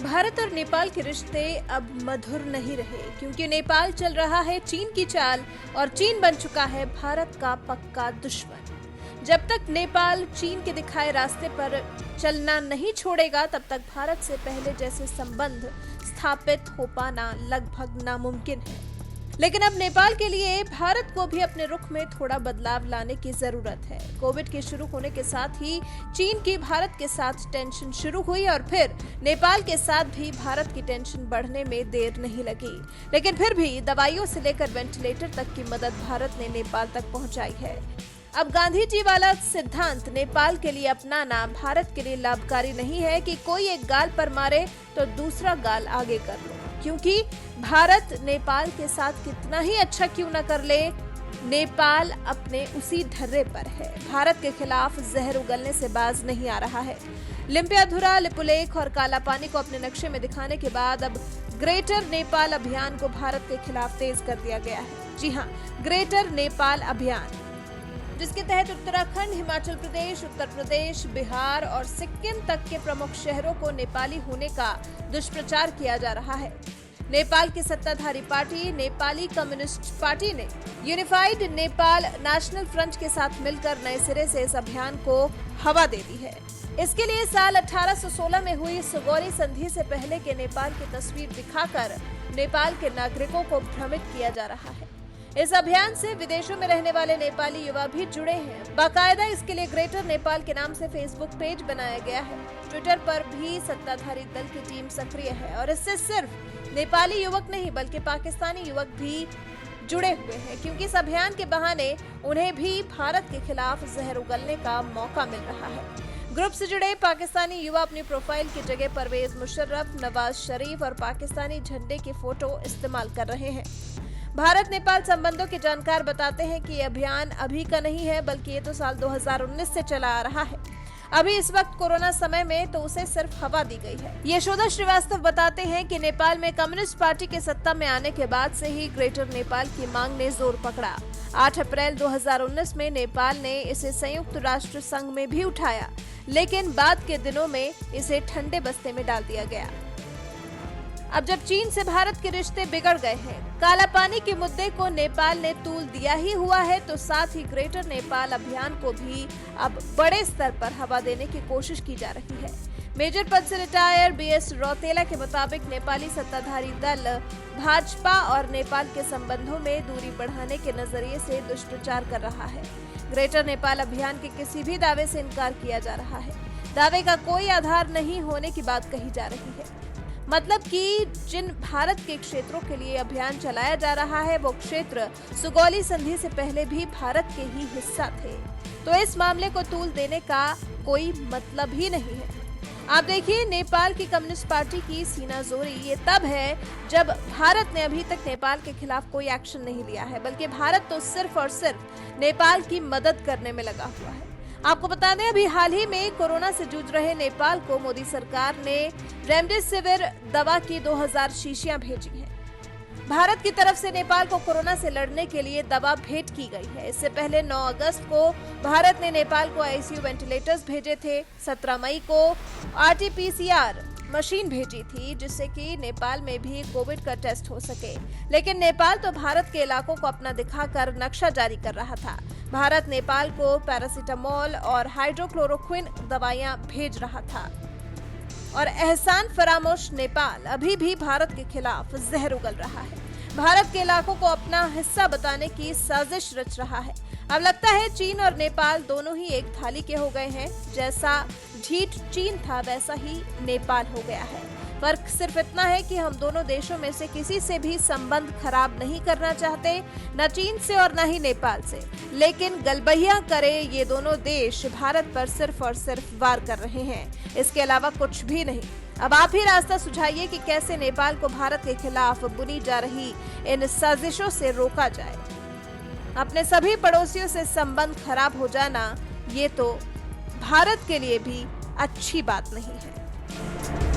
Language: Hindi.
भारत और नेपाल के रिश्ते अब मधुर नहीं रहे, क्योंकि नेपाल चल रहा है चीन की चाल और चीन बन चुका है भारत का पक्का दुश्मन। जब तक नेपाल चीन के दिखाए रास्ते पर चलना नहीं छोड़ेगा, तब तक भारत से पहले जैसे संबंध स्थापित हो पाना लगभग नामुमकिन है। लेकिन अब नेपाल के लिए भारत को भी अपने रुख में थोड़ा बदलाव लाने की जरूरत है। कोविड के शुरू होने के साथ ही चीन की भारत के साथ टेंशन शुरू हुई और फिर नेपाल के साथ भी भारत की टेंशन बढ़ने में देर नहीं लगी। लेकिन फिर भी दवाइयों से लेकर वेंटिलेटर तक की मदद भारत ने नेपाल तक पहुंचाई है। अब गांधी जी वाला सिद्धांत नेपाल के लिए अपनाना भारत के लिए लाभकारी नहीं है कि कोई एक गाल पर मारे तो दूसरा गाल आगे कर लो, क्योंकि भारत नेपाल के साथ कितना ही अच्छा क्यों न कर ले, नेपाल अपने उसी ढर्रे पर है। भारत के खिलाफ जहर उगलने से बाज नहीं आ रहा है। लिम्पियाधुरा, लिपुलेख और कालापानी को अपने नक्शे में दिखाने के बाद अब ग्रेटर नेपाल अभियान को भारत के खिलाफ तेज कर दिया गया है। जी हाँ, ग्रेटर नेपाल अभियान, जिसके तहत उत्तराखंड, हिमाचल प्रदेश, उत्तर प्रदेश, बिहार और सिक्किम तक के प्रमुख शहरों को नेपाली होने का दुष्प्रचार किया जा रहा है। नेपाल की सत्ताधारी पार्टी नेपाली कम्युनिस्ट पार्टी ने यूनिफाइड नेपाल नेशनल फ्रंट के साथ मिलकर नए सिरे से इस अभियान को हवा दे दी है। इसके लिए साल 1816 में हुई सुगौली संधि से पहले के नेपाल की तस्वीर दिखाकर नेपाल के नागरिकों को भ्रमित किया जा रहा है। इस अभियान से विदेशों में रहने वाले नेपाली युवा भी जुड़े हैं। बाकायदा इसके लिए ग्रेटर नेपाल के नाम से फेसबुक पेज बनाया गया है। ट्विटर पर भी सत्ताधारी दल की टीम सक्रिय है और इससे सिर्फ नेपाली युवक नहीं बल्कि पाकिस्तानी युवक भी जुड़े हुए हैं, क्योंकि इस अभियान के बहाने उन्हें भी भारत के खिलाफ जहर उगलने का मौका मिल रहा है। ग्रुप से जुड़े पाकिस्तानी युवा अपनी प्रोफाइल की जगह परवेज मुशर्रफ, नवाज शरीफ और पाकिस्तानी झंडे की फोटो इस्तेमाल कर रहे हैं। भारत नेपाल संबंधों के जानकार बताते हैं कि ये अभियान अभी का नहीं है, बल्कि ये तो साल 2019 से चला आ रहा है। अभी इस वक्त कोरोना समय में तो उसे सिर्फ हवा दी गई है। यशोदा श्रीवास्तव बताते हैं कि नेपाल में कम्युनिस्ट पार्टी के सत्ता में आने के बाद से ही ग्रेटर नेपाल की मांग ने जोर पकड़ा। 8 अप्रैल 2019 में नेपाल ने इसे संयुक्त राष्ट्र संघ में भी उठाया, लेकिन बाद के दिनों में इसे ठंडे बस्ते में डाल दिया गया। अब जब चीन से भारत के रिश्ते बिगड़ गए हैं, काला पानी के मुद्दे को नेपाल ने तूल दिया ही हुआ है, तो साथ ही ग्रेटर नेपाल अभियान को भी अब बड़े स्तर पर हवा देने की कोशिश की जा रही है। मेजर पद से रिटायर बीएस रौतेला के मुताबिक नेपाली सत्ताधारी दल भाजपा और नेपाल के संबंधों में दूरी बढ़ाने के नजरिए से दुष्प्रचार कर रहा है। ग्रेटर नेपाल अभियान के किसी भी दावे से इनकार किया जा रहा है। दावे का कोई आधार नहीं होने की बात कही जा रही है। मतलब कि जिन भारत के क्षेत्रों के लिए अभियान चलाया जा रहा है, वो क्षेत्र सुगौली संधि से पहले भी भारत के ही हिस्सा थे, तो इस मामले को तूल देने का कोई मतलब ही नहीं है। आप देखिए, नेपाल की कम्युनिस्ट पार्टी की सीनाजोरी ये तब है जब भारत ने अभी तक नेपाल के खिलाफ कोई एक्शन नहीं लिया है, बल्कि भारत तो सिर्फ और सिर्फ नेपाल की मदद करने में लगा हुआ है। आपको बता दें, अभी हाल ही में कोरोना से जूझ रहे नेपाल को मोदी सरकार ने रेमडेसिविर दवा की 2000 शीशियां भेजी हैं। भारत की तरफ से नेपाल को कोरोना से लड़ने के लिए दवा भेंट की गई है। इससे पहले 9 अगस्त को भारत ने नेपाल को आईसीयू वेंटिलेटर्स भेजे थे। 17 मई को आरटी-पीसीआर मशीन भेजी थी, जिससे कि नेपाल में भी कोविड का टेस्ट हो सके। लेकिन नेपाल तो भारत के इलाकों को अपना दिखाकर नक्शा जारी कर रहा था। भारत नेपाल को पैरासीटामोल और हाइड्रोक्लोरोक्विन दवाइयां भेज रहा था और एहसान फरामोश नेपाल अभी भी भारत के खिलाफ जहर उगल रहा है। भारत के इलाकों को अपना हिस्सा बताने की साजिश रच रहा है। अब लगता है चीन और नेपाल दोनों ही एक थाली के हो गए हैं। जैसा ढीठ चीन था, वैसा ही नेपाल हो गया है। फर्क सिर्फ इतना है कि हम दोनों देशों में से किसी से भी संबंध खराब नहीं करना चाहते, न चीन से और न ही नेपाल से, लेकिन गलबहिया करे ये दोनों देश भारत पर सिर्फ और सिर्फ वार कर रहे हैं। इसके अलावा कुछ भी नहीं। अब आप ही रास्ता सुझाइए कि कैसे नेपाल को भारत के खिलाफ बुनी जा रही इन साजिशों से रोका जाए। अपने सभी पड़ोसियों से संबंध खराब हो जाना, ये तो भारत के लिए भी अच्छी बात नहीं है।